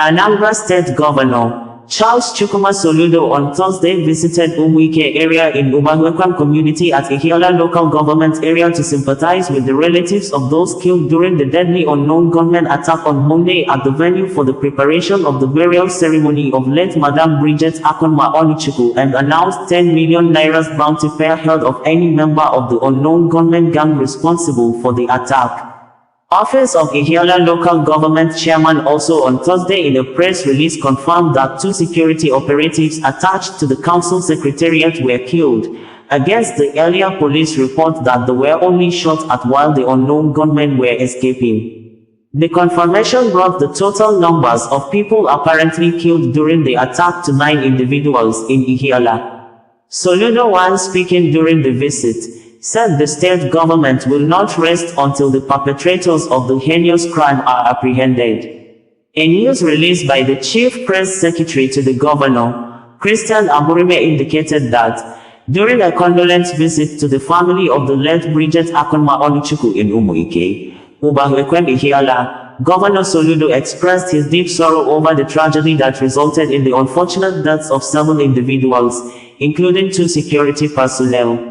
Anambra State Governor Chukwuma Soludo on Thursday visited Umuike area in Ubahuekwem community at Ihiala Local Government Area to sympathize with the relatives of those killed during the deadly unknown gunmen attack on Monday at the venue for the preparation of the burial ceremony of late Madam Bridget Akanma Onuchukwu, and announced 10 million naira's bounty fair held of any member of the unknown gunmen gang responsible for the attack. Office of Ihiala Local Government Chairman also on Thursday in a press release confirmed that 2 security operatives attached to the council secretariat were killed, against the earlier police report that they were only shot at while the unknown gunmen were escaping. The confirmation brought the total numbers of people apparently killed during the attack to 9 individuals in Ihiala. Soludo, while speaking during the visit, said the state government will not rest until the perpetrators of the heinous crime are apprehended. A news release by the chief press secretary to the governor, Christian Aburime, indicated that, during a condolence visit to the family of the late Bridget Akanma Onuchukwu in Umuike, Ubahuekwem, Ihiala, Governor Soludo expressed his deep sorrow over the tragedy that resulted in the unfortunate deaths of 7 individuals, including 2 security personnel.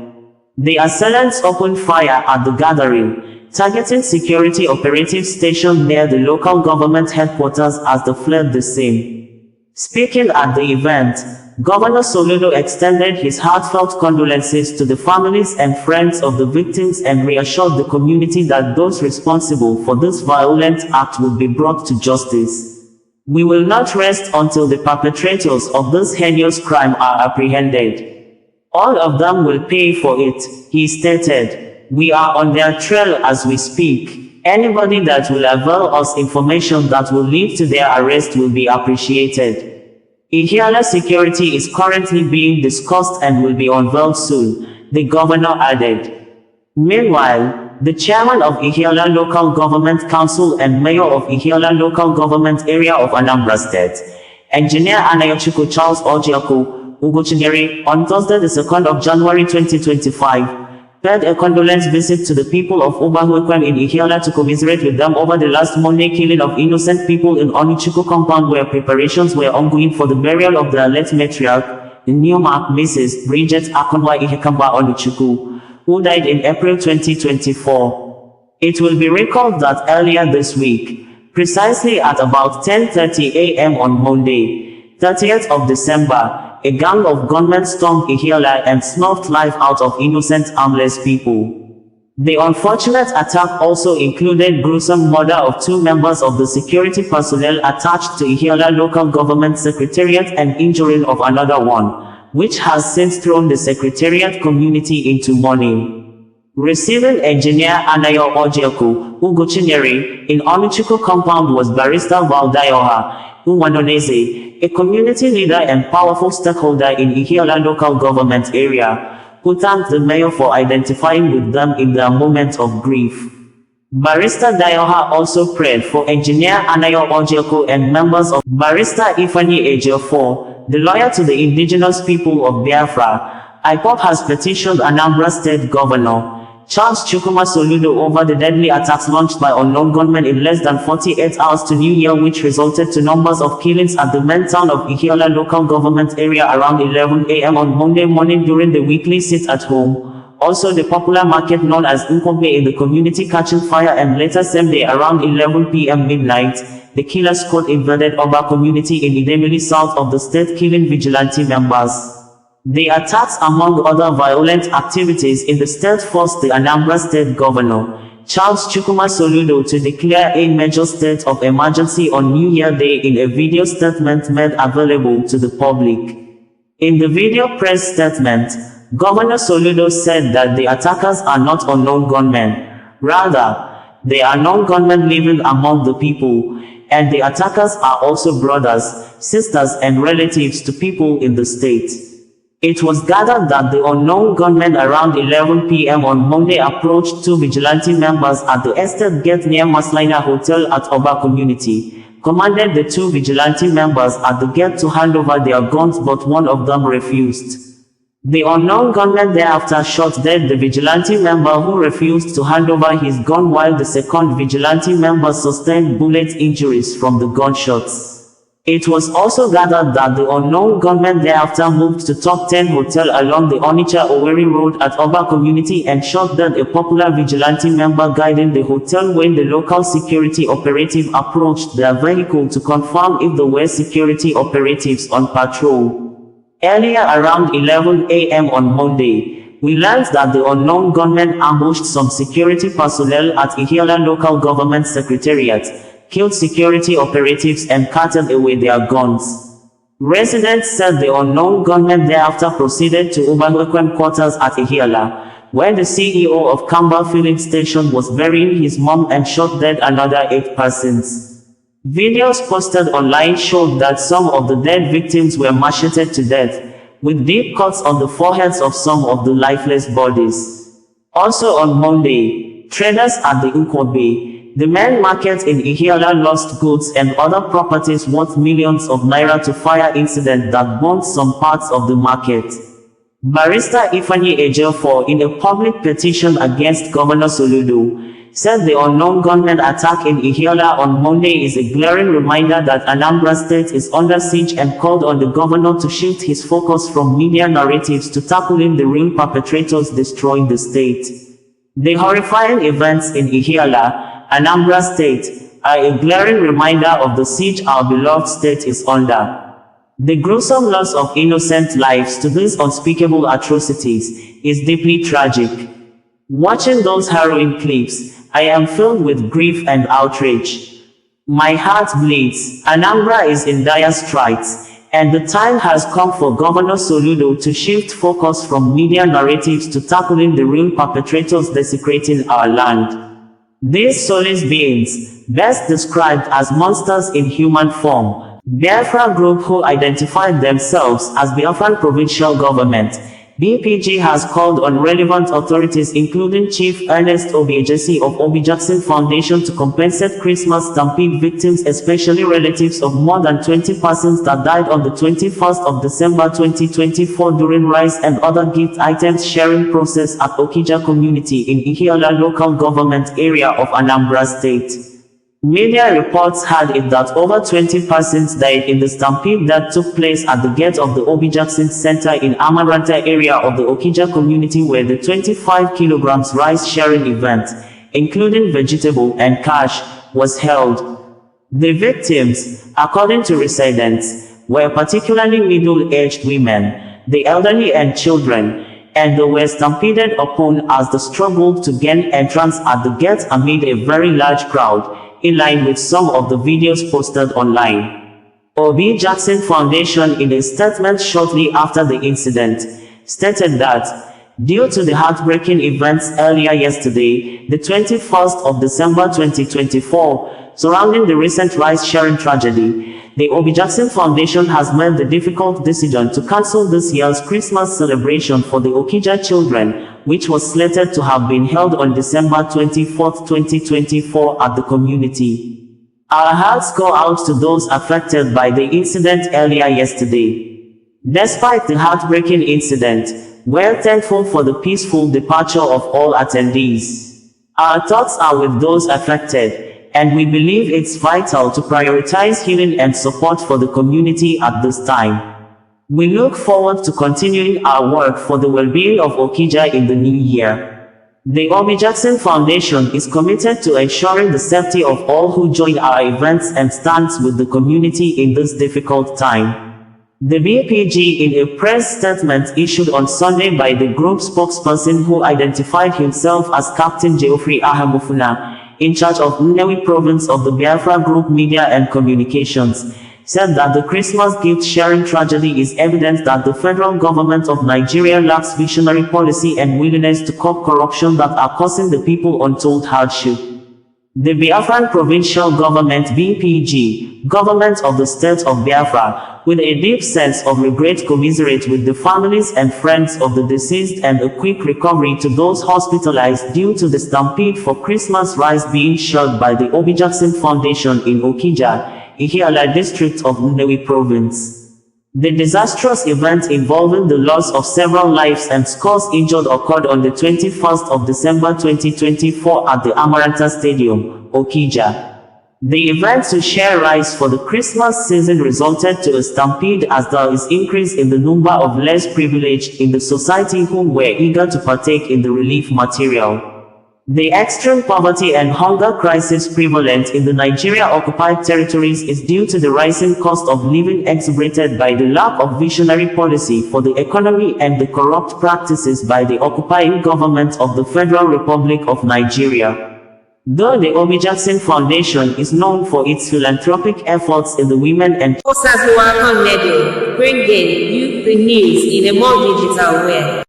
The assailants opened fire at the gathering, targeting security operatives stationed near the local government headquarters as they fled the scene. Speaking at the event, Governor Soludo extended his heartfelt condolences to the families and friends of the victims and reassured the community that those responsible for this violent act will be brought to justice. "We will not rest until the perpetrators of this heinous crime are apprehended. All of them will pay for it," he stated. "We are on their trail as we speak. Anybody that will avail us information that will lead to their arrest will be appreciated. Ihiala security is currently being discussed and will be unveiled soon," the governor added. Meanwhile, the chairman of Ihiala Local Government Council and mayor of Ihiala Local Government Area of Anambra State, Engineer Anayochukwu Charles Ojiaku, on Thursday the 2nd of January 2025, paid a condolence visit to the people of Ubahuekwem in Ihiala to commiserate with them over the last Monday killing of innocent people in Onuchukwu compound, where preparations were ongoing for the burial of their late matriarch, the Nneoma Mrs. Bridget Akanma Onuchukwu, who died in April 2024. It will be recalled that earlier this week, precisely at about 10:30 a.m. on Monday, 30th of December, a gang of gunmen stormed Ihiala and snuffed life out of innocent armless people. The unfortunate attack also included gruesome murder of 2 members of the security personnel attached to Ihiala Local Government Secretariat and injuring of another one, which has since thrown the secretariat community into mourning. Receiving Engineer Anayo Ojiaku, in Onuchukwu compound was Barrister Ifeanyi a community leader and powerful stakeholder in Ihiala Local Government Area, who thanked the mayor for identifying with them in their moment of grief. Barrister Dayoha also prayed for Engineer Anayo Ojiaku and members of Barrister Ifeanyi Ejiofor, the lawyer to the Indigenous People of Biafra. IPOB has petitioned Anambra State Governor Chukwuma Soludo over the deadly attacks launched by unknown gunmen in less than 48 hours to New Year, which resulted to numbers of killings at the main town of Ihiala Local Government Area around 11 a.m. on Monday morning during the weekly sit-at-home. Also, the popular market known as Nkwogbe in the community catching fire, and later same day around 11 p.m. midnight, the killer squad invaded Oba Community in Idemili South of the state, killing vigilante members. The attacks, among other violent activities in the state, forced the Anambra State Governor, Chukwuma Soludo, to declare a major state of emergency on New Year Day in a video statement made available to the public. In the video press statement, Governor Soludo said that the attackers are not unknown gunmen. Rather, they are known gunmen living among the people, and the attackers are also brothers, sisters, and relatives to people in the state. It was gathered that the unknown gunmen around 11 p.m. on Monday approached 2 vigilante members at the estate gate near Maslina Hotel at Oba Community, commanded the 2 vigilante members at the gate to hand over their guns, but one of them refused. The unknown gunman thereafter shot dead the vigilante member who refused to hand over his gun, while the second vigilante member sustained bullet injuries from the gunshots. It was also gathered that the unknown gunmen thereafter moved to Top 10 Hotel along the Onitsha-Owerri Road at Oba Community and shot dead a popular vigilante member guiding the hotel when the local security operative approached their vehicle to confirm if there were security operatives on patrol. Earlier around 11 a.m. on Monday, we learned that the unknown gunmen ambushed some security personnel at Ihiala Local Government Secretariat, killed security operatives and carted away their guns. Residents said the unknown gunmen thereafter proceeded to Ubahuekwem quarters at Ihiala, where the CEO of Kamba filling station was burying his mom and shot dead another 8 persons. Videos posted online showed that some of the dead victims were macheted to death, with deep cuts on the foreheads of some of the lifeless bodies. Also on Monday, traders at the Nkwogbe, the main market in Ihiala, lost goods and other properties worth millions of naira to fire incident that burnt some parts of the market. Barrister Ifeanyi Ejiofor, in a public petition against Governor Soludo, said the unknown gunmen attack in Ihiala on Monday is a glaring reminder that Anambra State is under siege and called on the governor to shift his focus from media narratives to tackling the real perpetrators destroying the state. The horrifying events in Ihiala, Anambra State, are a glaring reminder of the siege our beloved state is under. The gruesome loss of innocent lives to these unspeakable atrocities is deeply tragic. Watching those harrowing clips, I am filled with grief and outrage. My heart bleeds. Anambra is in dire straits, and the time has come for Governor Soludo to shift focus from media narratives to tackling the real perpetrators desecrating our land. These soulless beings, best described as monsters in human form, Biafra group who identified themselves as Biafran Provincial Government, BPG, has called on relevant authorities including Chief Ernest Obiejesi of Obi Jackson Foundation to compensate Christmas stampede victims, especially relatives of more than 20 persons that died on the 21st of December 2024 during rice and other gift items sharing process at Okija Community in Ihiala Local Government Area of Anambra State. Media reports had it that over 20 persons died in the stampede that took place at the gate of the Obi Jackson Center in Amaranta area of the Okija community, where the 25 kilograms rice sharing event, including vegetable and cash, was held. The victims, according to residents, were particularly middle-aged women, the elderly and children, and they were stampeded upon as they struggled to gain entrance at the gate amid a very large crowd, in line with some of the videos posted online. Obi Jackson Foundation, in a statement shortly after the incident, stated that, due to the heartbreaking events earlier yesterday, the 21st of December 2024, surrounding the recent rice-sharing tragedy, the Obi Jackson Foundation has made the difficult decision to cancel this year's Christmas celebration for the Okija children, which was slated to have been held on December 24, 2024 at the community. Our hearts go out to those affected by the incident earlier yesterday. Despite the heartbreaking incident, we're thankful for the peaceful departure of all attendees. Our thoughts are with those affected, and we believe it's vital to prioritize healing and support for the community at this time. We look forward to continuing our work for the well-being of Okija in the new year. The Obi Jackson Foundation is committed to ensuring the safety of all who join our events and stands with the community in this difficult time. The BPG, in a press statement issued on Sunday by the group spokesperson who identified himself as Captain Geoffrey Ahamufuna, in charge of Nnewi Province of the Biafra Group Media and Communications, said that the Christmas gift-sharing tragedy is evidence that the federal government of Nigeria lacks visionary policy and willingness to curb corruption that are causing the people untold hardship. The Biafran Provincial Government (BPG), government of the state of Biafra, with a deep sense of regret commiserate with the families and friends of the deceased and a quick recovery to those hospitalized due to the stampede for Christmas rice being shared by the Obi Jackson Foundation in Okija, Ihiala district of Nnewi Province. The disastrous event involving the loss of several lives and scores injured occurred on the 21st of December 2024 at the Amaranta Stadium, Okija. The event to share rice for the Christmas season resulted to a stampede as there is increase in the number of less privileged in the society who were eager to partake in the relief material. The extreme poverty and hunger crisis prevalent in the Nigeria-occupied territories is due to the rising cost of living exacerbated by the lack of visionary policy for the economy and the corrupt practices by the occupying government of the Federal Republic of Nigeria. Though the Obi Jackson Foundation is known for its philanthropic efforts in the women and bringing you the news in a more digital way.